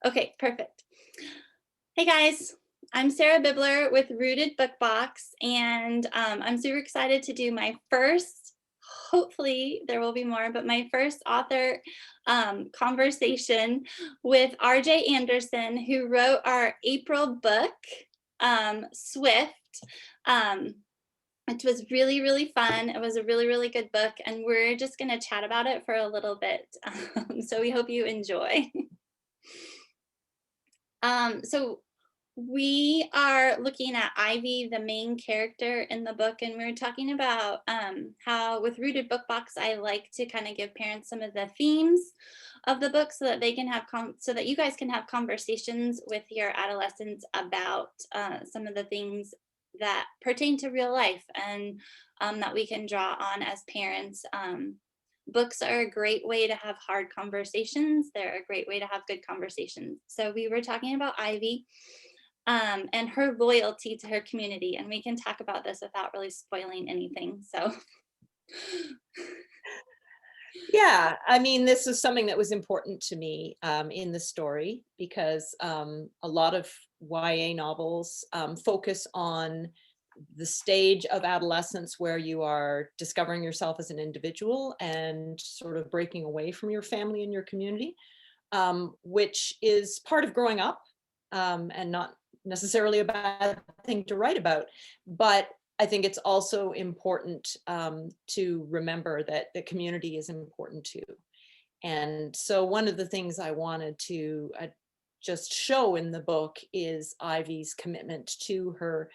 Okay, perfect. Hey guys, I'm Sarah Bibler with Rooted Book Box, and I'm super excited to do my first, hopefully there will be more, but my first author conversation with RJ Anderson, who wrote our April book, Swift. Um, it was really, really fun. It was a really, really good book, and we're just going to chat about it for a little bit. So we hope you enjoy. So we are looking at Ivy, the main character in the book, and we're talking about how with Rooted Book Box, I like to kind of give parents some of the themes of the book so that they can have so that you guys can have conversations with your adolescents about some of the things that pertain to real life and that we can draw on as parents. Books are a great way to have hard conversations. They're a great way to have good conversations. So we were talking about Ivy and her loyalty to her community. And we can talk about this without really spoiling anything. So Yeah, I mean, this is something that was important to me in the story because a lot of YA novels focus on the stage of adolescence where you are discovering yourself as an individual and sort of breaking away from your family and your community, which is part of growing up and not necessarily a bad thing to write about. But I think it's also important to remember that the community is important too. And so one of the things I wanted to just show in the book is Ivy's commitment to her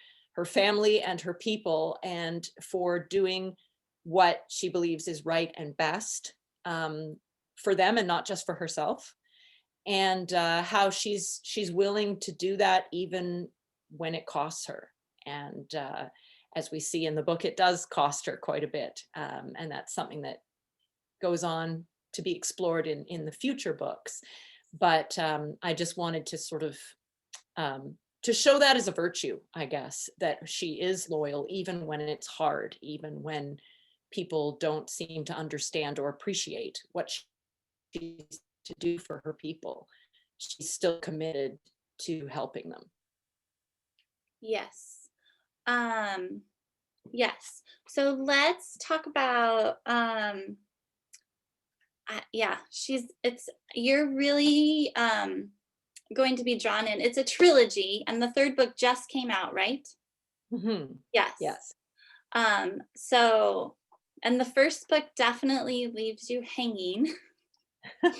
family and her people, and for doing what she believes is right and best for them and not just for herself. And how she's willing to do that even when it costs her. And as we see in the book, it does cost her quite a bit. And that's something that goes on to be explored in the future books. But I just wanted to sort of to show that as a virtue, I guess, that she is loyal, even when it's hard, even when people don't seem to understand or appreciate what she's to do for her people. She's still committed to helping them. yes. Yes. So let's talk about yeah, you're really going to be drawn in. It's a trilogy, and the third book just came out, right? Mm-hmm. Yes. Yes. So, and the first book definitely leaves you hanging. A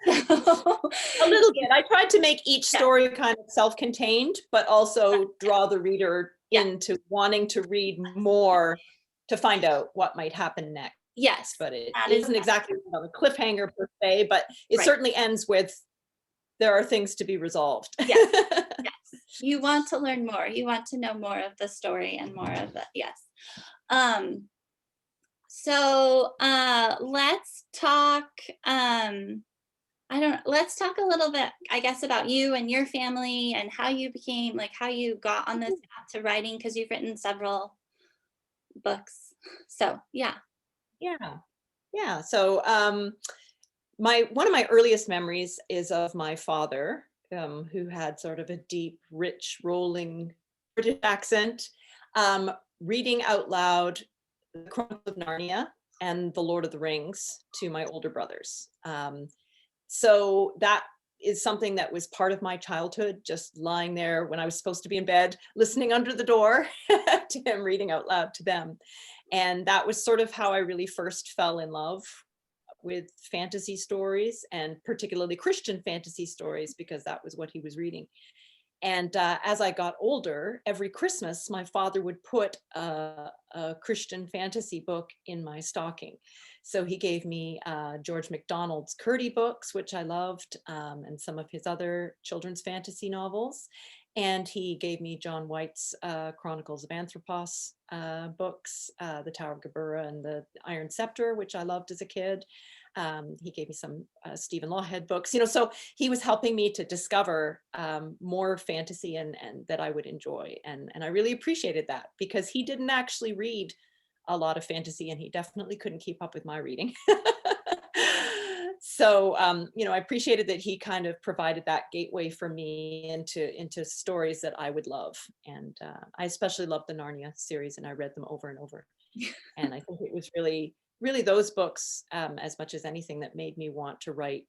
little bit. I tried to make each story kind of self-contained, but also draw the reader into wanting to read more to find out what might happen next. Yes, but it that isn't exactly a cliffhanger per se, but it right. certainly ends with there are things to be resolved. Yes. Yes. You want to learn more. You want to know more of the story and more of it. Yes. So let's talk let's talk a little bit, I guess, about you and your family and how you became, like, how you got on this path to writing, because you've written several books. So yeah. So one of my earliest memories is of my father, who had sort of a deep, rich, rolling British accent, reading out loud The Chronicles of Narnia and The Lord of the Rings to my older brothers. So that is something that was part of my childhood, just lying there when I was supposed to be in bed, listening under the door to him reading out loud to them. And that was sort of how I really first fell in love with fantasy stories, and particularly Christian fantasy stories, because that was what he was reading. And as I got older, every Christmas, my father would put a Christian fantasy book in my stocking. So he gave me George MacDonald's Curdy books, which I loved, and some of his other children's fantasy novels. And he gave me John White's Chronicles of Anthropos books, The Tower of Gabura and The Iron Scepter, which I loved as a kid. He gave me some Stephen Lawhead books, so he was helping me to discover more fantasy and that I would enjoy. And I really appreciated that, because he didn't actually read a lot of fantasy, and he definitely couldn't keep up with my reading. So, you know, I appreciated that he kind of provided that gateway for me into stories that I would love. And I especially loved the Narnia series, and I read them over and over. And I think it was really those books, as much as anything, that made me want to write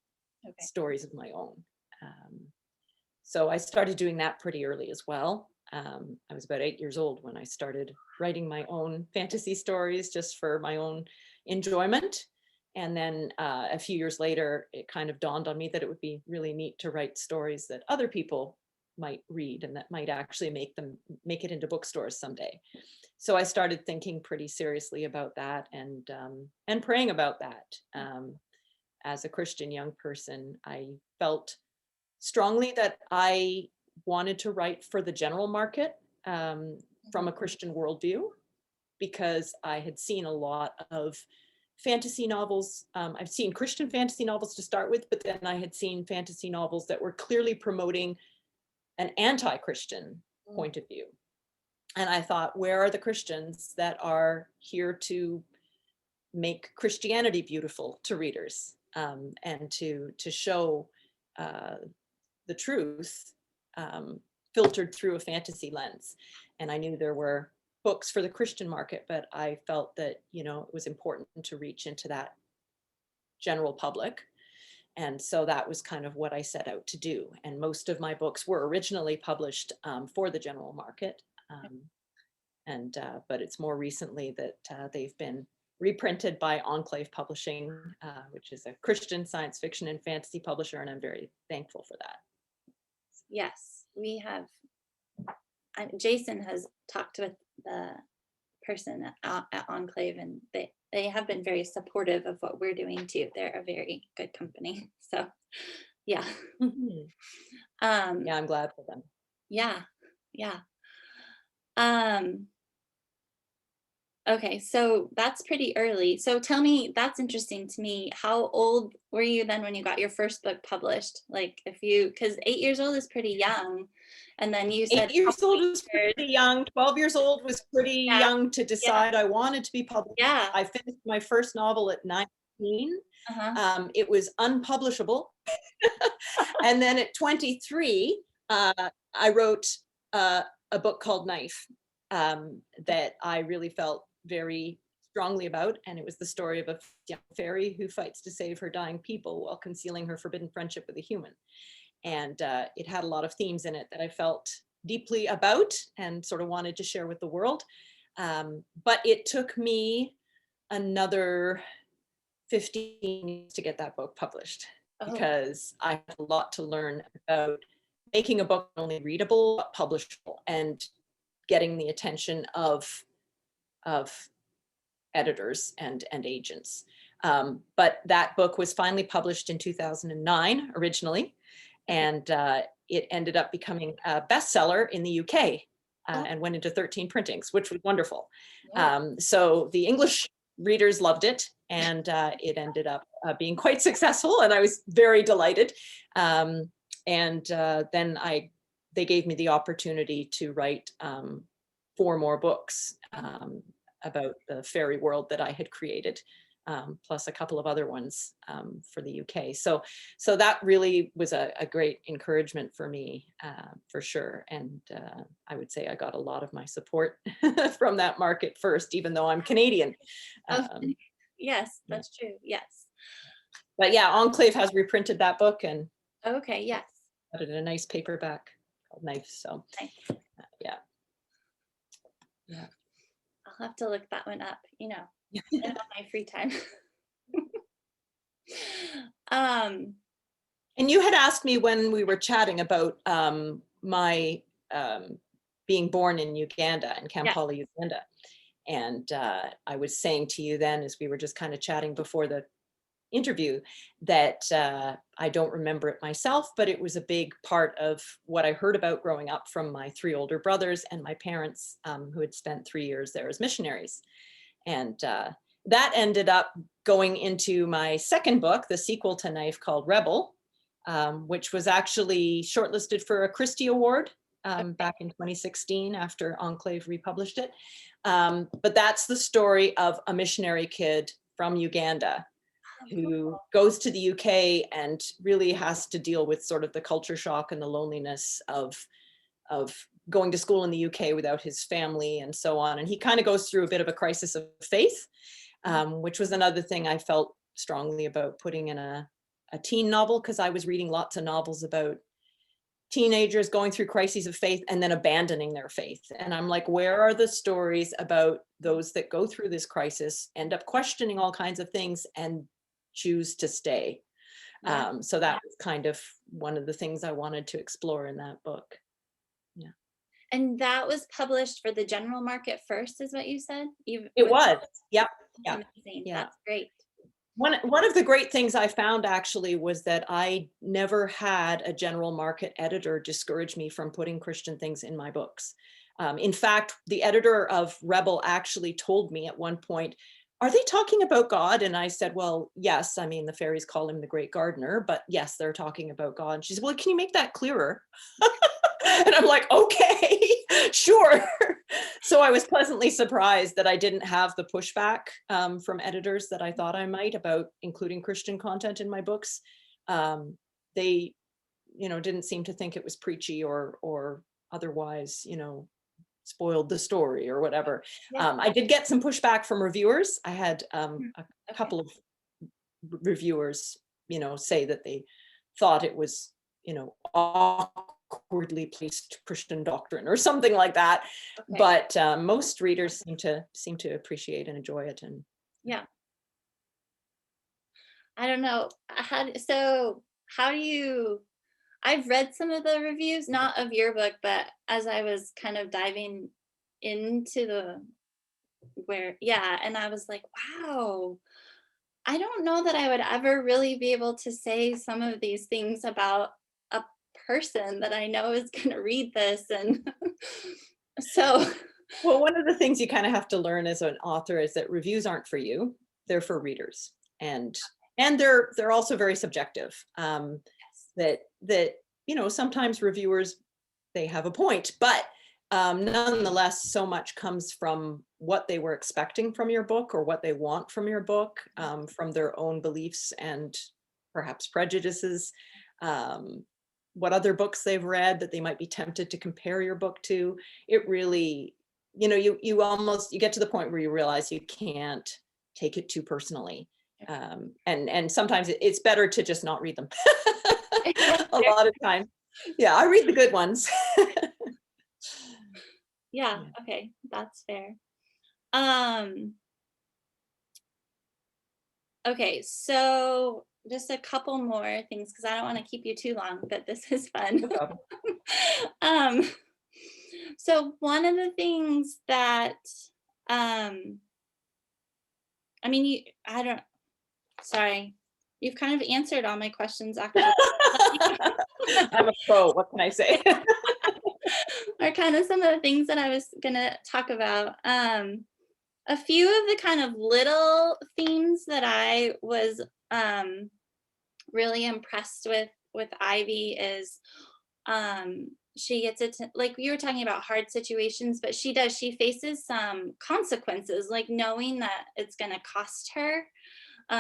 Okay. stories of my own. Um, so I started doing that pretty early as well. I was about 8 years old when I started writing my own fantasy stories just for my own enjoyment. And then a few years later, it kind of dawned on me that it would be really neat to write stories that other people might read and that might actually make it into bookstores someday. So I started thinking pretty seriously about that, and praying about that. As a Christian young person, I felt strongly that I wanted to write for the general market, from a Christian worldview, because I had seen a lot of fantasy novels. I've seen Christian fantasy novels to start with, but then I had seen fantasy novels that were clearly promoting an anti-Christian point of view. And I thought, where are the Christians that are here to make Christianity beautiful to readers, and to show uh, the truth, filtered through a fantasy lens? And I knew there were books for the Christian market, but I felt that, you know, it was important to reach into that general public. And so that was kind of what I set out to do. And most of my books were originally published, for the general market. Um, but it's more recently that they've been reprinted by Enclave Publishing, which is a Christian science fiction and fantasy publisher, and I'm very thankful for that. Yes, we have. Jason has talked with the person at Enclave, and they have been very supportive of what we're doing too. They're a very good company. So, yeah. Mhm. Um, Yeah, I'm glad for them. yeah, yeah. Um, okay, so that's pretty early. So tell me, that's interesting to me. How old were you then when you got your first book published? Like, if you, because 8 years old is pretty young, and then you Eight said years couple old was years. pretty young. 12 years old was pretty Yeah, young to yeah, decide I wanted to be published. yeah. I finished my first novel at 19. Uh-huh. It was unpublishable. And then at 23, I wrote a book called Knife, that I really felt very strongly about. And it was the story of a young fairy who fights to save her dying people while concealing her forbidden friendship with a human. And it had a lot of themes in it that I felt deeply about and sort of wanted to share with the world. But it took me another 15 years to get that book published, Oh, because I had a lot to learn about making a book not only readable but publishable, and getting the attention of editors and agents. But that book was finally published in 2009 originally, okay. and it ended up becoming a bestseller in the UK, Oh, and went into 13 printings, which was wonderful. yeah. So the English readers loved it, and it ended up being quite successful, and I was very delighted. And then they gave me the opportunity to write 4 more books, about the fairy world that I had created, plus a couple of other ones, for the UK. So that really was a great encouragement for me, for sure. And I would say I got a lot of my support from that market first, even though I'm Canadian. Oh, Um, yes, yeah. that's true. Yes. But yeah, Enclave has reprinted that book and Okay, yes. put it in a nice paperback called Knife. So Nice. yeah, yeah. I'll have to look that one up, in all my free time. Um, And you had asked me when we were chatting about my being born in Uganda, in yeah. Kampala, Uganda. And I was saying to you then, as we were just kind of chatting before the interview, that I don't remember it myself, but it was a big part of what I heard about growing up from my 3 older brothers and my parents, who had spent 3 years there as missionaries. And that ended up going into my second book, the sequel to Knife, called Rebel, which was actually shortlisted for a Christie Award, back in 2016 after Enclave republished it. But that's the story of a missionary kid from Uganda who goes to the UK and really has to deal with sort of the culture shock and the loneliness of going to school in the UK without his family and so on. And he kind of goes through a bit of a crisis of faith, which was another thing I felt strongly about putting in a teen novel, because I was reading lots of novels about teenagers going through crises of faith and then abandoning their faith. And I'm like, where are the stories about those that go through this crisis, end up questioning all kinds of things and choose to stay? Yeah. So that was kind of one of the things I wanted to explore in that book. Yeah. And that was published for the general market first, is what you said? You It was. Yep. That's Yeah. amazing. Yeah. That's great. One of the great things I found actually was that I never had a general market editor discourage me from putting Christian things in my books. In fact, the editor of Rebel actually told me at one point, "Are they talking about God?" And I said, "Well, yes. I mean, the fairies call him the great gardener, but yes, they're talking about God." And she said, "Well, can you make that clearer?" And I'm like, okay, sure. So I was pleasantly surprised that I didn't have the pushback from editors that I thought I might about including Christian content in my books. They, didn't seem to think it was preachy or otherwise, spoiled the story or whatever. Yeah. I did get some pushback from reviewers. I had Mm, a okay. couple of reviewers, say that they thought it was, awkwardly placed Christian doctrine or something like that. Okay. But most readers seem to appreciate and enjoy it. And Yeah. I don't know. How do you I've read some of the reviews, not of your book, but as I was kind of diving into and I was like, wow, I don't know that I would ever really be able to say some of these things about a person that I know is going to read this. And so, well, one of the things you kind of have to learn as an author is that reviews aren't for you; they're for readers, and they're also very subjective. yes. That sometimes reviewers, they have a point, but nonetheless, so much comes from what they were expecting from your book or what they want from your book, from their own beliefs and perhaps prejudices, what other books they've read that they might be tempted to compare your book to. It really, you get to the point where you realize you can't take it too personally. And sometimes it's better to just not read them. A lot of time. Yeah, I read the good ones. Yeah, Yeah. okay, that's fair. Um, okay, so just a couple more things because I don't want to keep you too long, but this is fun. No problem. um, so one of the things that um I mean I don't sorry. You've kind of answered all my questions actually. I'm a pro. What can I say? Are kind of some of the things that I was gonna talk about. A few of the kind of little themes that I was um really impressed with Ivy is she gets it to, like you were talking about hard situations, but she faces some consequences, like knowing that it's going to cost her,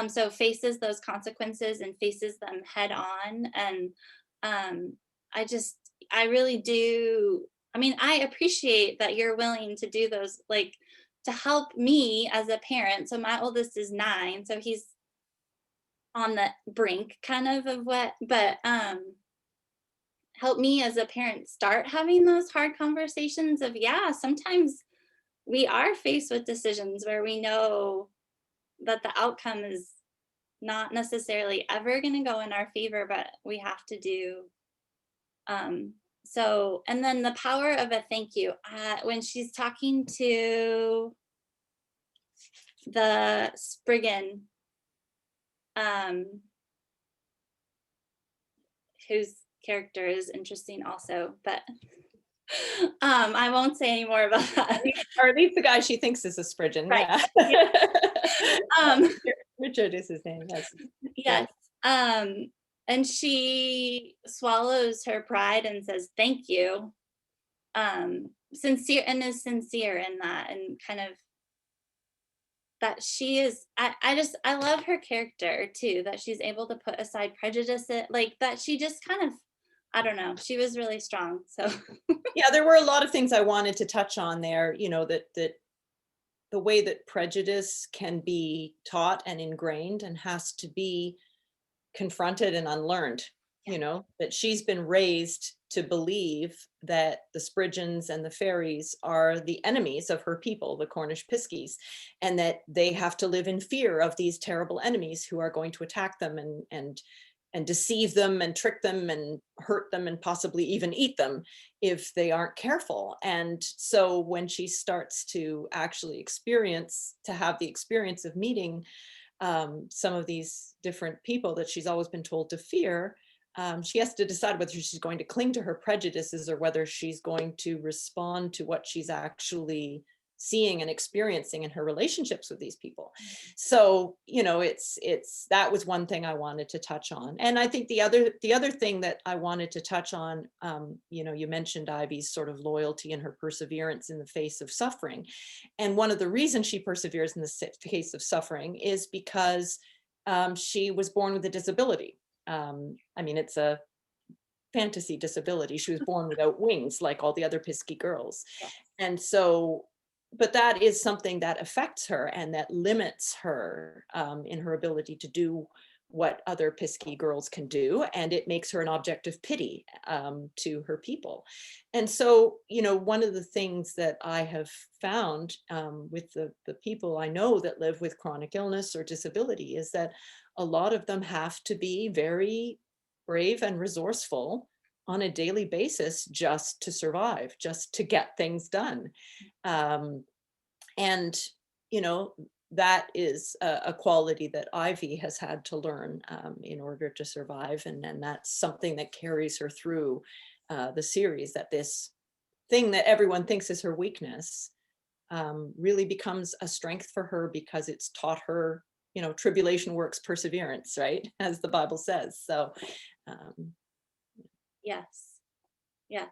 so faces those consequences and faces them head on. And um I really do, I mean, I appreciate that you're willing to do those, like to help me as a parent. So my oldest is 9, so he's on the brink kind of what, but help me as a parent start having those hard conversations of, yeah, sometimes we are faced with decisions where we know that the outcome is not necessarily ever going to go in our favor, but we have to do um and then the power of a thank you, when she's talking to the Spriggan, um whose character is interesting also, but I won't say any more about that. Or at least the guy she thinks is a Spridgeon. Right. Yeah. Yeah. Um, Richard is his name. Yes. Yeah. yes. And she swallows her pride and says, thank you. Sincere, and is sincere in that, and kind of that she is, I love her character too, that she's able to put aside prejudice, like that she just kind of, I don't know, she was really strong. So Yeah, there were a lot of things I wanted to touch on there, that the way that prejudice can be taught and ingrained and has to be confronted and unlearned, yeah. that she's been raised to believe that the Spridgeons and the fairies are the enemies of her people, the Cornish Piskies, and that they have to live in fear of these terrible enemies who are going to attack them and deceive them and trick them and hurt them and possibly even eat them if they aren't careful. And so when she starts to actually have the experience of meeting some of these different people that she's always been told to fear, she has to decide whether she's going to cling to her prejudices or whether she's going to respond to what she's actually seeing and experiencing in her relationships with these people. So, it's that was one thing I wanted to touch on. And I think the other thing that I wanted to touch on, you mentioned Ivy's sort of loyalty and her perseverance in the face of suffering. And one of the reasons she perseveres in the face of suffering is because she was born with a disability. I mean, it's a fantasy disability. She was born without wings, like all the other Pisky girls. Yes. And so, but that is something that affects her and that limits her in her ability to do what other Pisky girls can do. And it makes her an object of pity to her people. And so, one of the things that I have found with the people I know that live with chronic illness or disability is that a lot of them have to be very brave and resourceful on a daily basis just to survive, just to get things done. Um, and, you know, that is a quality that Ivy has had to learn in order to survive. And then that's something that carries her through the series, that this thing that everyone thinks is her weakness really becomes a strength for her because it's taught her, tribulation works perseverance, right? As the Bible says. So, um, Yes. Yes.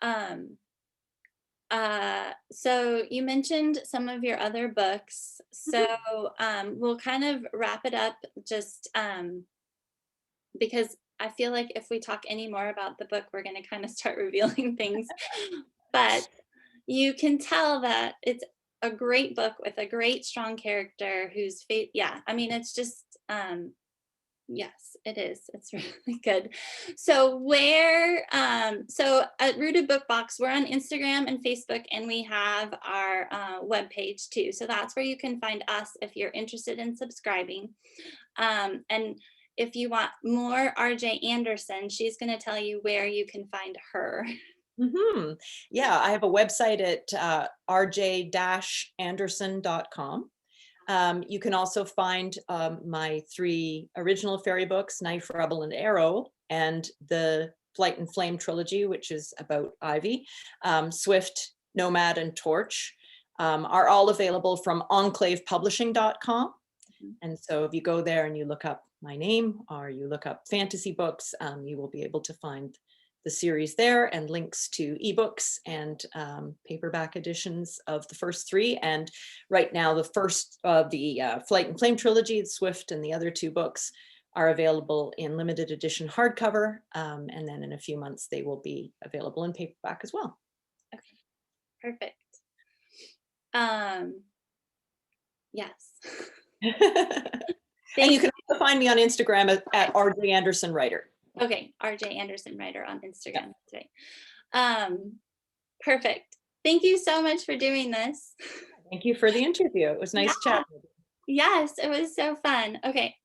Um, so you mentioned some of your other books. So mhm. we'll kind of wrap it up just because I feel like if we talk any more about the book, we're going to kind of start revealing things. But you can tell that it's a great book with a great, strong character who's faith. Yeah, I mean, it's just, yes, it is. It's really good. So so at Rooted Book Box, we're on Instagram and Facebook, and we have our webpage too. So that's where you can find us if you're interested in subscribing. And if you want more RJ Anderson, she's going to tell you where you can find her. Mhm. Yeah, I have a website at rj-anderson.com. You can also find my 3 original fairy books, Knife, Rebel, and Arrow, and the Flight and Flame trilogy, which is about Ivy, Swift, Nomad, and Torch, are all available from enclavepublishing.com. And so if you go there and you look up my name or you look up fantasy books, you will be able to find the series there and links to ebooks and paperback editions of the first 3. And right now, the first of the Flight and Flame trilogy, Swift, and the other 2 books are available in limited edition hardcover. And then in a few months, they will be available in paperback as well. Okay, perfect. Um, yes. And you Thank can also find me on Instagram at RJ Anderson Writer. Okay, RJ Anderson Writer on Yeah. Instagram. That's right. Perfect. Thank you so much for doing this. Thank you for the interview. It was Yeah. nice chatting. Yes, it was so fun. Okay,